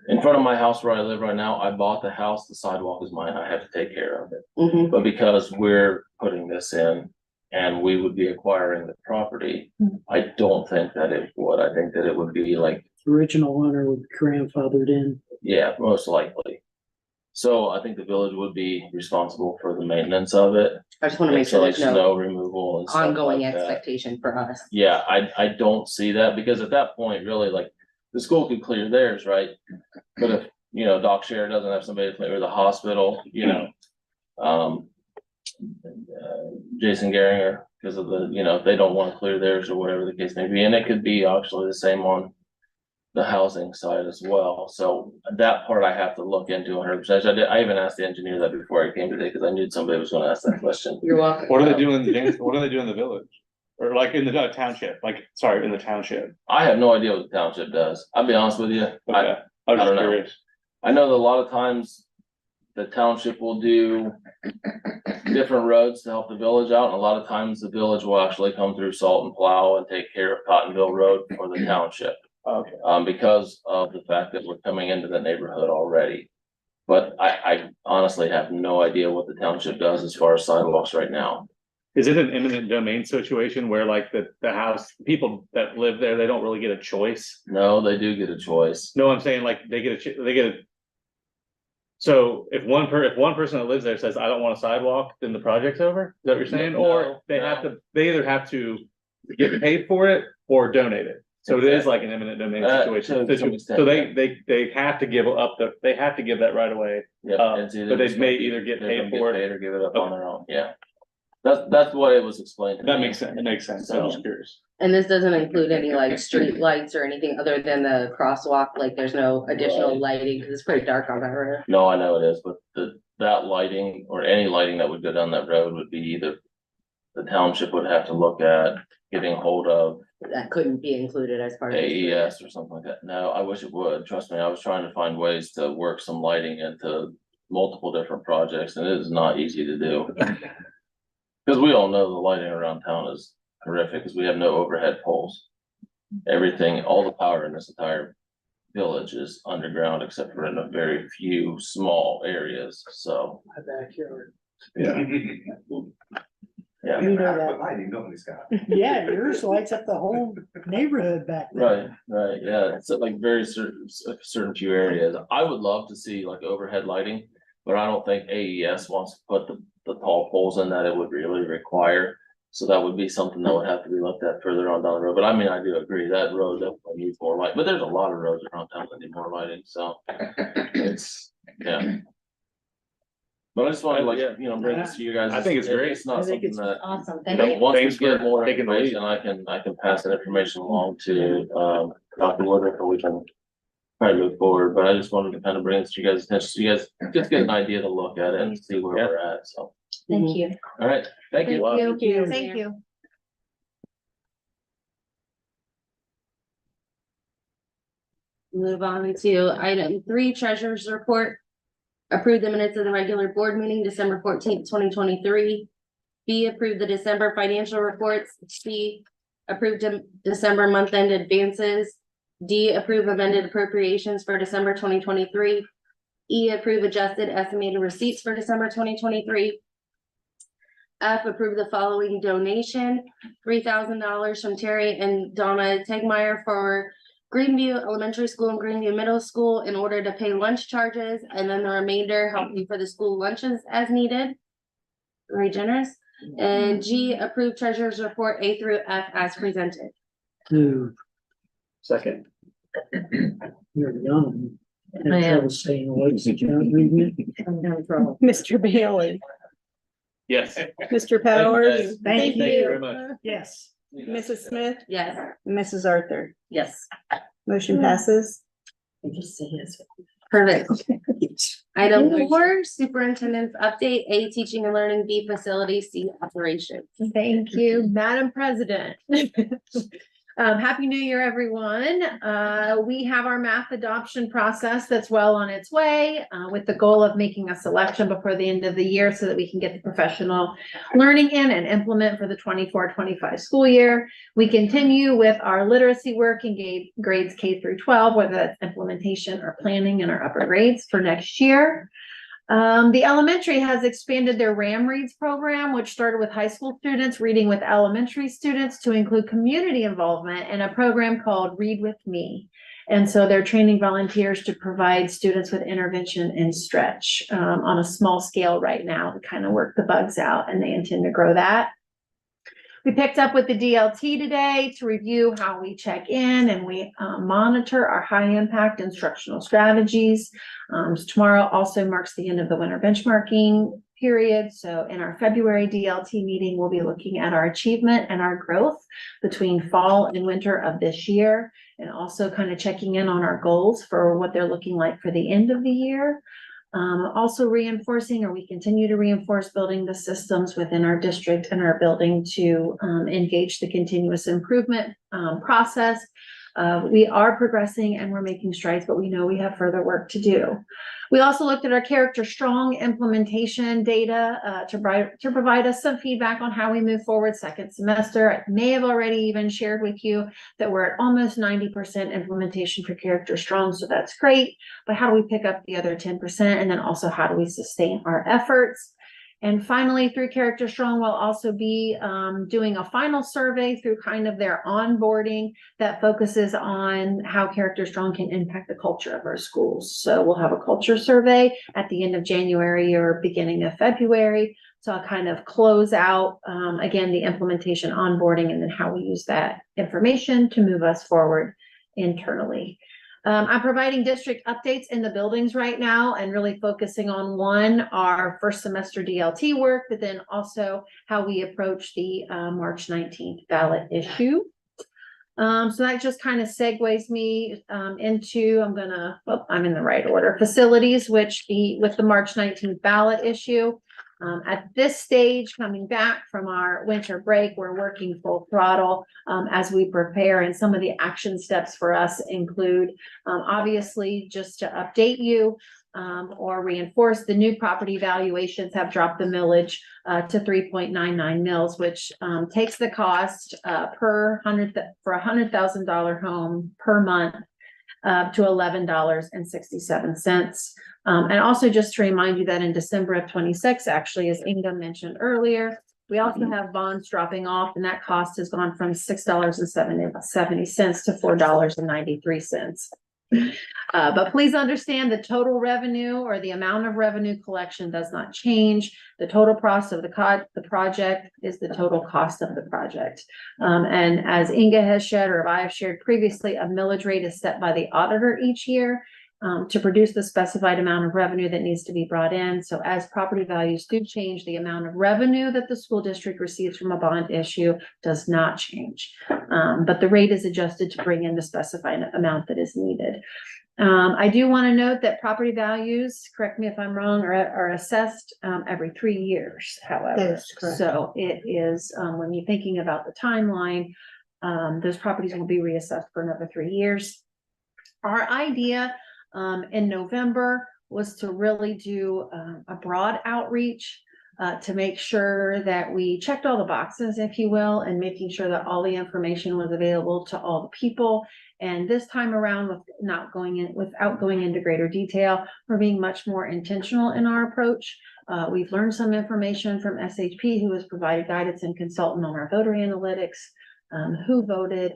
In front of my house where I live right now, I bought the house, the sidewalk is mine, I have to take care of it. Mhm. But because we're putting this in and we would be acquiring the property, I don't think that it would. I think that it would be like, Original owner would grandfathered in. yeah, most likely. So I think the village would be responsible for the maintenance of it. I just wanna make sure there's no Snow removal and stuff ongoing like that. expectation for us. Yeah, I don't see that because at that point, really, like, the school could clear theirs, right? But if, you know, Doc Share doesn't have somebody to clear, or the hospital, you know, Jason Garinger, because of the, you know, if they don't want to clear theirs or whatever the case may be, and it could be actually the same on the housing side as well. So that part I have to look into 100%. I even asked the engineer that before I came today because I knew somebody was going to ask that question. You're welcome. What are they doing in James, what are they doing in the village? Or like in the township, in the township? I have no idea what the township does. I'll be honest with you. Okay, I was I just don't know. curious. I know that a lot of times the township will do different roads to help the village out, and a lot of times the village will actually come through Salt and Plow and take care of Cottonville Road for the township. Okay. Because of the fact that we're coming into the neighborhood already. But I honestly have no idea what the township does as far as sidewalks right now. Is it an eminent domain situation where like the house, people that live there, they don't really get a choice? No, they do get a choice. No, I'm saying like they get a. So if one person that lives there says, I don't want a sidewalk, then the project's over? Is that what you're saying? Or they either have to get paid for it or donate it. So it is like an eminent domain situation. To some extent, So they have to give that right away. Yeah, it's either But they may either get they're paid gonna for get it. paid or give it up on their own, yeah. That's what it was explained to me. That makes sense. It makes sense. I'm just curious. And this doesn't include any like street lights or anything other than the crosswalk, like there's no additional Right. lighting, because it's pretty dark on that road. No, I know it is, but that lighting or any lighting that would go down that road would be either the township would have to look at getting hold of That couldn't be included as part of. this. AES or something like that. No, I wish it would. Trust me, I was trying to find ways to work some lighting into multiple different projects, and it is not easy to do. Because we all know the lighting around town is horrific, because we have no overhead poles. Everything, all the power in this entire village is underground, except for in a very few small areas, so. My backyard. Yeah. Yeah, You know that. Lighting, nobody's got. Yeah, yours lights up the whole neighborhood back there. right, yeah, it's like very certain few areas. I would love to see like overhead lighting, but I don't think AES wants to put the tall poles in that it would really require. So that would be something that would have to be looked at further on down the road, but I mean, I do agree that road definitely needs more light, but there's a lot of roads around town that need more lighting, so. It's, yeah. But I just wanted to like, you know, bring this to you guys. I think it's great. It's not I think something it's that. Awesome, You thank know, you. once we Thanks get for more taking the lead. information, I can pass that information along to, Dr. Woodruff, and we can try to move forward, but I just wanted to kind of bring this to you guys' attention, so you guys just get an idea to look at it and see where we're at, so. Thank you. All right, thank you. Thank you. Thank you. Move on to item 3, treasurer's report. Approve the minutes of the regular board meeting, December 14th, 2023. B, approve the December financial reports. C, approve December month-end advances. D, approve amended appropriations for December 2023. E, approve adjusted estimated receipts for December 2023. F, approve the following donation, $3,000 from Terry and Donna Tegmeyer for Greeneview Elementary School and Greeneview Middle School in order to pay lunch charges, and then the remainder help pay for the school lunches as needed. Very generous. And G, approve treasurer's report A through F as presented. Move. Second. You're young. I am. Have trouble staying awake, so you can't read it. I'm having trouble. Mr. Bailey, Yes. Mr. Powers. Thank Thank you very much. Yes. Mrs. Smith, Yes. Mrs. Arthur. Yes. Motion passes. I just say yes. Perfect. Item 4, superintendent's update. A, teaching and learning. B, facility. C, operations. Thank you, Madam President. Happy New Year, everyone. We have our math adoption process that's well on its way, with the goal of making a selection before the end of the year so that we can get the professional learning in and implement for the 24-25 school year. We continue with our literacy work in grades K through 12, whether that's implementation or planning in our upper grades for next year. The elementary has expanded their RAM Reads program, which started with high school students reading with elementary students to include community involvement in a program called Read With Me. And so they're training volunteers to provide students with intervention and stretch on a small scale right now to kind of work the bugs out, and they intend to grow that. We picked up with the DLT today to review how we check in and we monitor our high impact instructional strategies. So tomorrow also marks the end of the winter benchmarking period. So in our February DLT meeting, we'll be looking at our achievement and our growth between fall and winter of this year, and also kind of checking in on our goals for what they're looking like for the end of the year. Also reinforcing, or we continue to reinforce, building the systems within our district and our building to engage the continuous improvement process. We are progressing and we're making strides, but we know we have further work to do. We also looked at our Character Strong implementation data to provide us some feedback on how we move forward second semester. I may have already even shared with you that we're at almost 90% implementation for Character Strong, so that's great. But how do we pick up the other 10%? And then also how do we sustain our efforts? And finally, through Character Strong, we'll also be doing a final survey through kind of their onboarding that focuses on how Character Strong can impact the culture of our schools. So we'll have a culture survey at the end of January or beginning of February. So I'll kind of close out, again, the implementation, onboarding, and then how we use that information to move us forward internally. I'm providing district updates in the buildings right now and really focusing on our first semester DLT work, but then also how we approach the March 19th ballot issue. So that just kind of segues me into, I'm in the right order, facilities, with the March 19th ballot issue. At this stage, coming back from our winter break, we're working full throttle as we prepare, and some of the action steps for us include, obviously, just to update you or reinforce, the new property valuations have dropped the millage to 3.99 mils, which takes the cost for a $100,000 home per month to $11.67. And also just to remind you that in December of 26, actually, as Inga mentioned earlier, we also have bonds dropping off, and that cost has gone from $6.70 to $4.93. But please understand, the total revenue or the amount of revenue collection does not change. The total cost of the project is the total cost of the project. And as Inga has shared, or I have shared previously, a millage rate is set by the auditor each year to produce the specified amount of revenue that needs to be brought in. So as property values do change, the amount of revenue that the school district receives from a bond issue does not change. But the rate is adjusted to bring in the specified amount that is needed. I do want to note that property values, correct me if I'm wrong, are assessed every 3 years, however. That is correct. So it is, when you're thinking about the timeline, those properties will be reassessed for another 3 years. Our idea in November was to really do a broad outreach to make sure that we checked all the boxes, if you will, and making sure that all the information was available to all the people. And this time around, without going into greater detail, we're being much more intentional in our approach. We've learned some information from SHP, who has provided guidance and consultant on our voter analytics, who voted,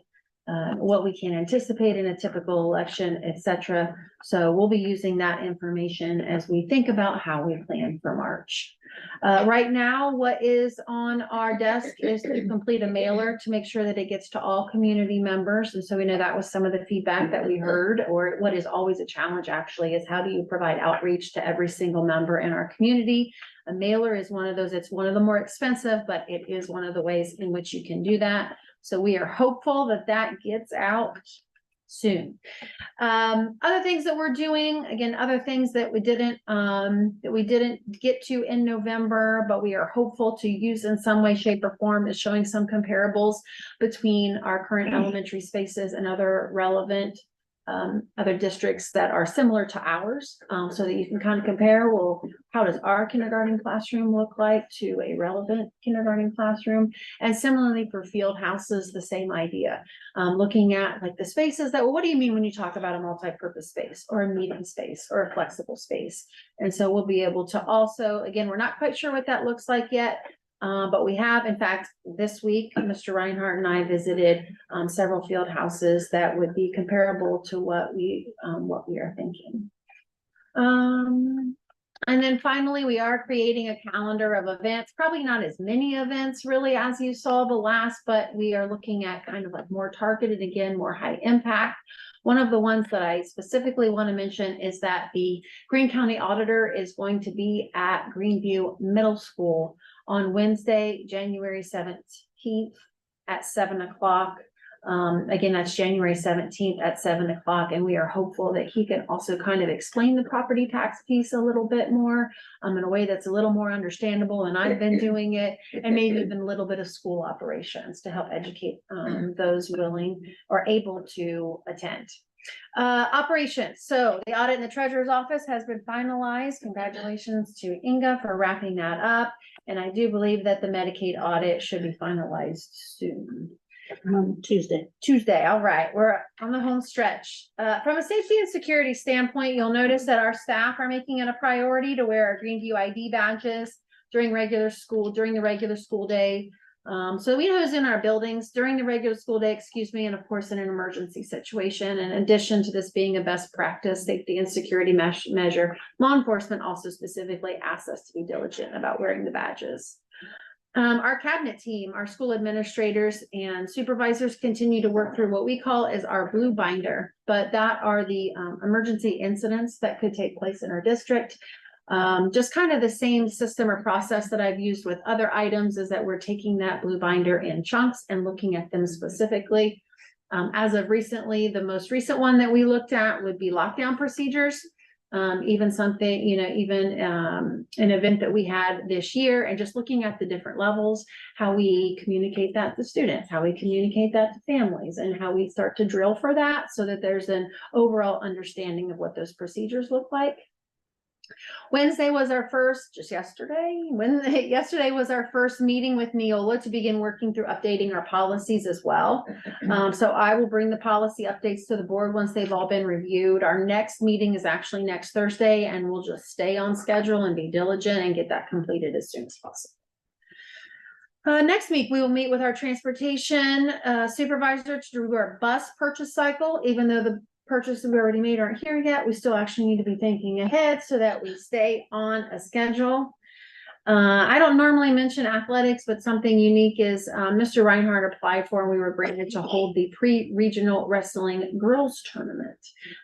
what we can anticipate in a typical election, etc. So we'll be using that information as we think about how we plan for March. Right now, what is on our desk is to complete a mailer to make sure that it gets to all community members. And so we know that was some of the feedback that we heard, or what is always a challenge actually is how do you provide outreach to every single member in our community? A mailer is one of those, it's one of the more expensive, but it is one of the ways in which you can do that. So we are hopeful that that gets out soon. Other things that we're doing, again, other things that we didn't get to in November, but we are hopeful to use in some way, shape, or form, is showing some comparables between our current elementary spaces and other relevant other districts that are similar to ours, so that you can kind of compare, well, how does our kindergarten classroom look like to a relevant kindergarten classroom? And similarly for field houses, the same idea. Looking at like the spaces that, well, what do you mean when you talk about a multi-purpose space or a meeting space or a flexible space? And so we'll be able to also, again, we're not quite sure what that looks like yet. But we have, in fact, this week, Mr. Reinhardt and I visited several field houses that would be comparable to what we are thinking. And then finally, we are creating a calendar of events, probably not as many events really as you saw the last, but we are looking at kind of like more targeted, again, more high impact. One of the ones that I specifically want to mention is that the Greene County Auditor is going to be at Greeneview Middle School on Wednesday, January 17th at 7 o'clock. Again, that's January 17th at 7 o'clock. And we are hopeful that he can also kind of explain the property tax piece a little bit more in a way that's a little more understandable than I've been doing it, and maybe even a little bit of school operations to help educate those willing or able to attend. Operations. So the audit in the treasurer's office has been finalized. Congratulations to Inga for wrapping that up. And I do believe that the Medicaid audit should be finalized soon. Tuesday. All right. We're on the home stretch. From a safety and security standpoint, you'll notice that our staff are making it a priority to wear our Greeneview ID badges during the regular school day. So we know who's in our buildings during the regular school day, and of course, in an emergency situation. In addition to this being a best practice safety and security measure, law enforcement also specifically asks us to be diligent about wearing the badges. Our cabinet team, our school administrators and supervisors continue to work through what we call is our blue binder, but that are the emergency incidents that could take place in our district. Just kind of the same system or process that I've used with other items is that we're taking that blue binder in chunks and looking at them specifically. As of recently, the most recent one that we looked at would be lockdown procedures. Even something, even an event that we had this year, and just looking at the different levels, how we communicate that to students, how we communicate that to families, and how we start to drill for that so that there's an overall understanding of what those procedures look like. Wednesday was our first, yesterday was our first meeting with Neola to begin working through updating our policies as well. So I will bring the policy updates to the board once they've all been reviewed. Our next meeting is actually next Thursday, and we'll just stay on schedule and be diligent and get that completed as soon as possible. Next week, we will meet with our transportation supervisor to do our bus purchase cycle. Even though the purchases we already made aren't here yet, we still actually need to be thinking ahead so that we stay on a schedule. I don't normally mention athletics, but something unique is Mr. Reinhardt applied for, and we were granted to hold the pre-regional wrestling girls tournament,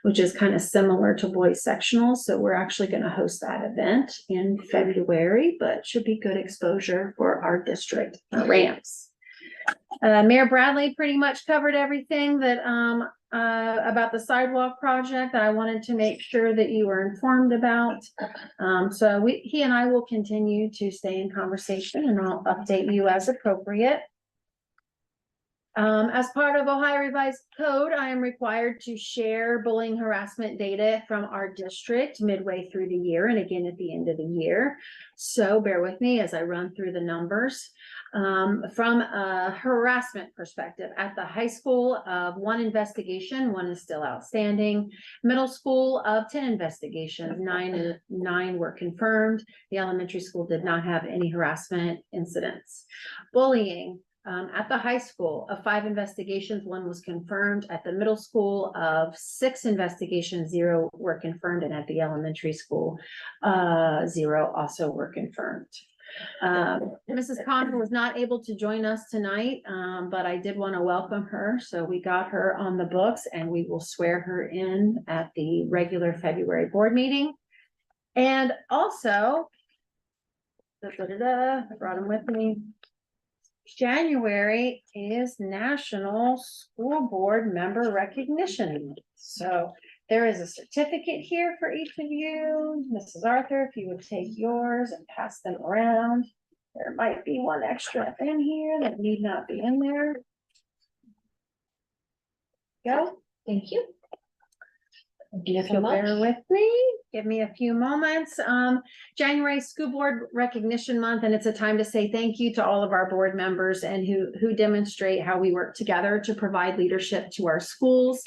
which is kind of similar to boys sectional. So we're actually going to host that event in February, but should be good exposure for our district Rams. Mayor Bradley pretty much covered everything that about the sidewalk project that I wanted to make sure that you were informed about. So he and I will continue to stay in conversation, and I'll update you as appropriate. As part of Ohio Revised Code, I am required to share bullying harassment data from our district midway through the year and again at the end of the year. So bear with me as I run through the numbers. From a harassment perspective, at the high school of 1 investigation, 1 is still outstanding. Middle school of 10 investigations, 9 were confirmed. The elementary school did not have any harassment incidents. Bullying. At the high school of 5 investigations, 1 was confirmed. At the middle school of 6 investigations, 0 were confirmed. And at the elementary school, 0 also were confirmed. Mrs. Connor was not able to join us tonight, but I did want to welcome her. So we got her on the books and we will swear her in at the regular February board meeting. And also, I brought them with me. January is National School Board Member Recognition. So there is a certificate here for each of you. Mrs. Arthur, if you would take yours and pass them around. There might be one extra in here that need not be in there. Go. Thank you. If you'll bear with me, give me a few moments. January School Board Recognition Month, and it's a time to say thank you to all of our board members and who demonstrate how we work together to provide leadership to our schools.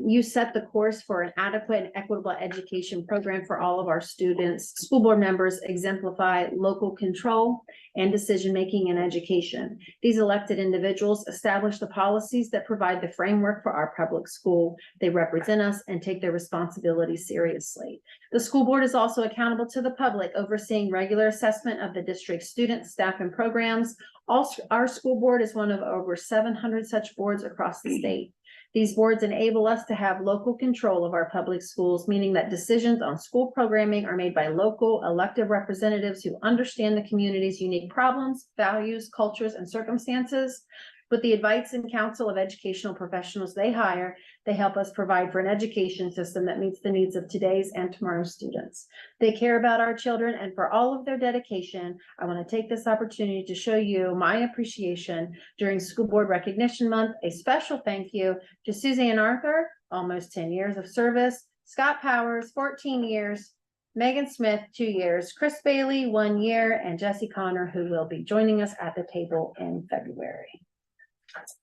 You set the course for an adequate and equitable education program for all of our students. School board members exemplify local control and decision-making in education. These elected individuals establish the policies that provide the framework for our public school. They represent us and take their responsibilities seriously. The school board is also accountable to the public, overseeing regular assessment of the district's students, staff, and programs. Also, our school board is one of over 700 such boards across the state. These boards enable us to have local control of our public schools, meaning that decisions on school programming are made by local elected representatives who understand the community's unique problems, values, cultures, and circumstances. With the advice and counsel of educational professionals they hire, they help us provide for an education system that meets the needs of today's and tomorrow's students. They care about our children, and for all of their dedication, I want to take this opportunity to show you my appreciation during School Board Recognition Month. A special thank you to Suzanne Arthur, almost 10 years of service, Scott Powers, 14 years, Megan Smith, 2 years, Chris Bailey, 1 year, and Jesse Connor, who will be joining us at the table in February.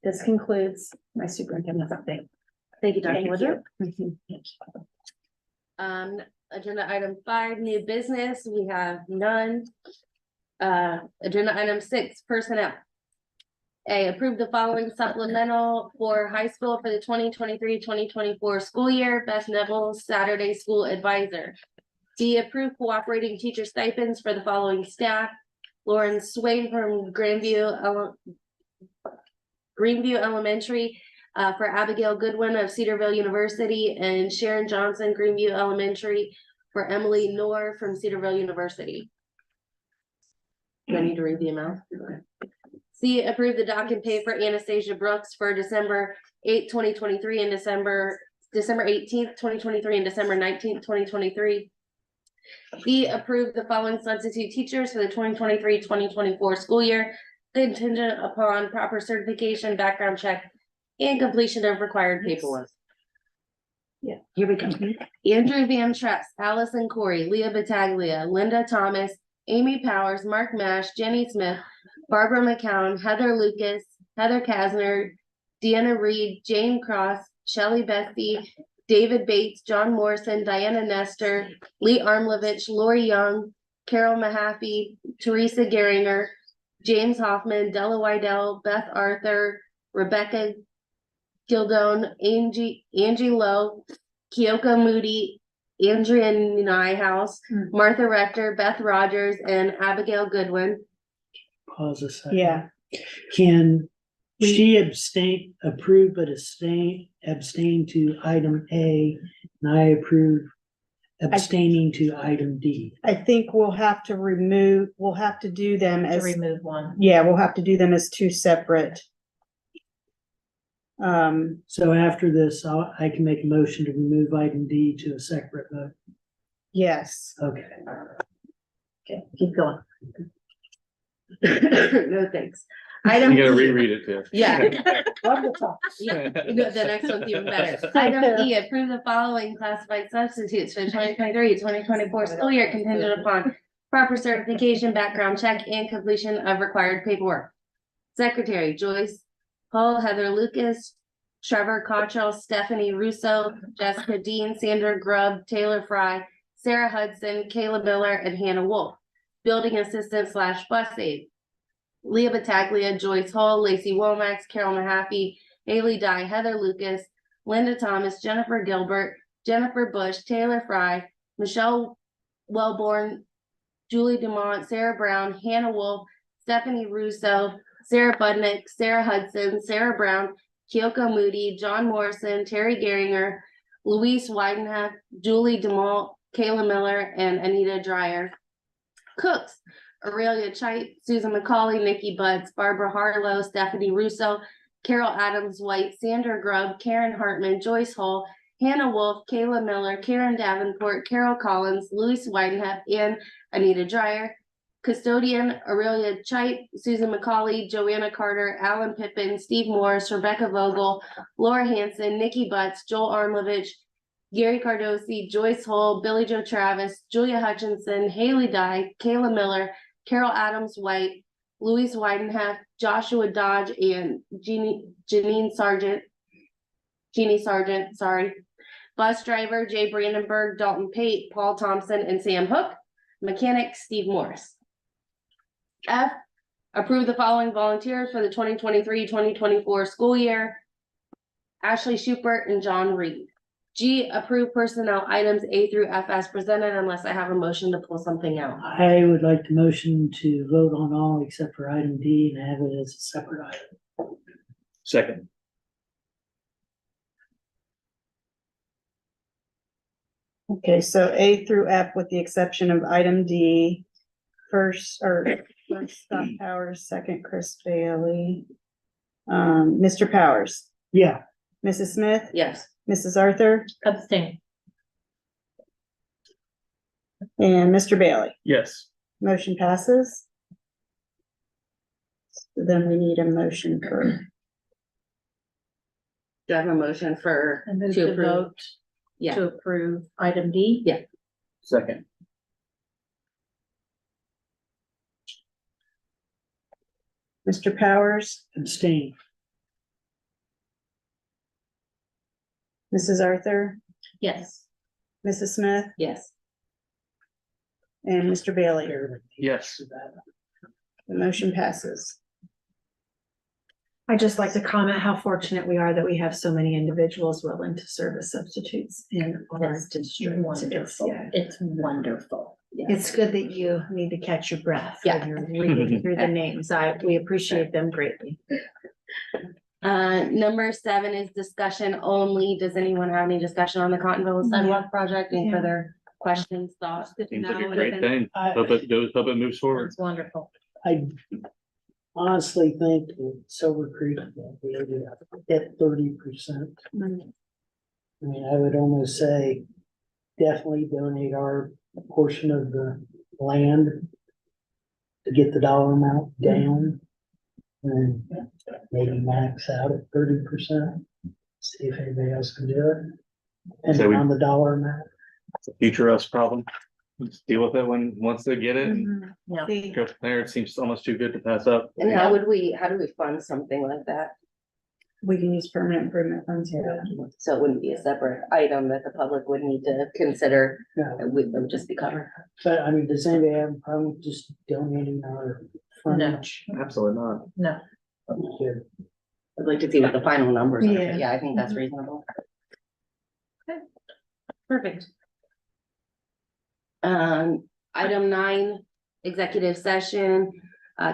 This concludes my superintendent's update. Thank you, Dr. Thank Woodruff. you. Agenda item 5, new business, we have none. Agenda item 6, personnel. A, approve the following supplemental for high school for the 2023-2024 school year. Beth Neville, Saturday School Advisor. B, approve cooperating teacher stipends for the following staff. Lauren Swain from Greeneview Elementary, for Abigail Goodwin of Cedarville University, and Sharon Johnson, Greeneview Elementary, for Emily Knorr from Cedarville University. Do I need to read the amount? C, approve the doc and pay for Anastasia Brooks for December 8th, 2023 and December 18th, 2023 and December 19th, 2023. D, approve the following substitute teachers for the 2023-2024 school year, contingent upon proper certification, background check, and completion of required paperwork. Yeah. Here we go. Andrew Van Tress, Allison Corey, Leah Battaglia, Linda Thomas, Amy Powers, Mark Mash, Jenny Smith, Barbara McCown, Heather Lucas, Heather Kasner, Deanna Reed, Jane Cross, Shelley Bessie, David Bates, John Morrison, Diana Nestor, Lee Armlovich, Lori Young, Carol Mahaffey, Teresa Geringer, James Hoffman, Della Wydell, Beth Arthur, Rebecca Gildone, Angie Lowe, Kyoko Moody, Andrea Nyhouse, Martha Rector, Beth Rogers, and Abigail Goodwin. Pause a second. Yeah. Can she approve, but abstain to item A, and I approve abstaining to item D? I think we'll have to do them To as, remove one. yeah, we'll have to do them as 2 separate. So after this, I can make a motion to remove item D to a separate vote. Yes. Okay. Okay, keep going. No thanks. Item You gotta E. reread it too. Yeah. Love the top. Yeah, the next one's even better. Item E, approve the following classified substitutes for the 2023-2024 school year contingent upon proper certification, background check, and completion of required paperwork. Secretary Joyce Hall, Heather Lucas, Trevor Cottrell, Stephanie Russo, Jessica Dean, Sandra Grubb, Taylor Fry, Sarah Hudson, Kayla Miller, and Hannah Wolf. Building assistant / bus aide. Leah Battaglia, Joyce Hall, Lacey Womack, Carol Mahaffey, Haley Dye, Heather Lucas, Linda Thomas, Jennifer Gilbert, Jennifer Bush, Taylor Fry, Michelle Wellborn, Julie Dumont, Sarah Brown, Hannah Wolf, Stephanie Russo, Sarah Budnick, Sarah Hudson, Sarah Brown, Kyoko Moody, John Morrison, Terry Geringer, Louise Weidenhoff, Julie Dumont, Kayla Miller, and Anita Dreyer. Cooks, Aurelia Chait, Susan McCauley, Nikki Butts, Barbara Harlow, Stephanie Russo, Carol Adams White, Sandra Grubb, Karen Hartman, Joyce Hall, Hannah Wolf, Kayla Miller, Karen Davenport, Carol Collins, Louise Weidenhoff, and Anita Dreyer. Custodian, Aurelia Chait, Susan McCauley, Joanna Carter, Alan Pippin, Steve Morris, Rebecca Vogel, Laura Hanson, Nikki Butts, Joel Armlovich, Gary Cardosi, Joyce Hull, Billy Joe Travis, Julia Hutchinson, Haley Dye, Kayla Miller, Carol Adams White, Louise Weidenhoff, Joshua Dodge, and Jeannie Sargent, sorry. Bus driver, Jay Brandenburg, Dalton Pate, Paul Thompson, and Sam Hook. Mechanic, Steve Morris. F, approve the following volunteers for the 2023-2024 school year. Ashley Schubert and John Reed. G, approve personnel items A through F as presented unless I have a motion to pull something out. I would like to motion to vote on all except for item D and have it as a separate item. Second. Okay, so A through F with the exception of item D. First Scott Powers, second Chris Bailey. Mr. Powers, Yeah, Mrs. Smith, Yes. Mrs. Arthur, Abstain. and Mr. Bailey. Yes. Motion passes. So then we need a motion for, Do I have a motion for, I move To to approve. vote yeah, to approve item D. Yeah. Second. Mr. Powers, abstain. Mrs. Arthur, Yes. Mrs. Smith, yes. and Mr. Bailey. Yes. The motion passes. I'd just like to comment how fortunate we are that we have so many individuals willing to serve as substitutes in our That's district. wonderful. Yeah. It's wonderful. It's good that you need to catch your breath Yeah. when you're reading through the names. We appreciate them greatly. Number 7 is discussion only. Does anyone have any discussion on the Cottonville sidewalk project? Any Yeah. further questions, thoughts? Seems like a great thing. Hope it moves forward. It's wonderful. I honestly think that Silver Creek will be able to hit 30%. I mean, I would almost say definitely donate our portion of the land to get the dollar amount down. And maybe max out at 30%. See if anybody else can do it. So And we- on the dollar amount. It's a future us problem. Just deal with it once they get it. and Yeah. Go from there. It seems almost too good to pass up. And how do we fund something like that? We can use permanent improvement funds here. So it wouldn't be a separate item that the public would need to consider. No. It would just be covered. But I mean, does anybody have a problem with just donating our frontage? Absolutely not. No. Here? I'd like to see what the final numbers are. Yeah. Yeah, I think that's reasonable. Perfect. Item 9, executive session.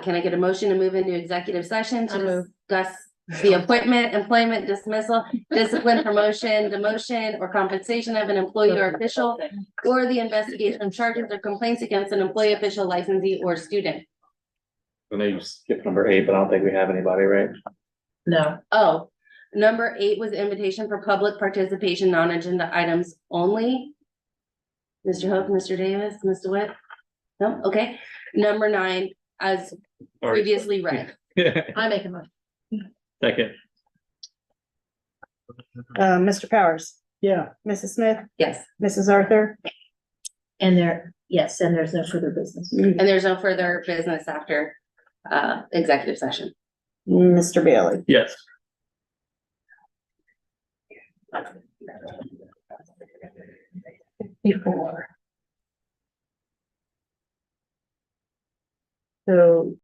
Can I get a motion to move into executive session I to move. discuss the appointment, employment, dismissal, discipline, promotion, demotion, or compensation of an employee or official, or the investigation of charges or complaints against an employee, official, licensee, or student? I know you skipped number 8, but I don't think we have anybody, right? No. Oh, number 8 was invitation for public participation, non-agenda items only. Mr. Hope, Mr. Davis, Mr. Witt? No, okay. Number 9, as All right. previously read. I make a motion. Second, Mr. Powers, Yeah, Mrs. Smith, Yes, Mrs. Arthur, And yes, and there's no further business. and there's no further business after executive session. Mr. Bailey. yes. Before. So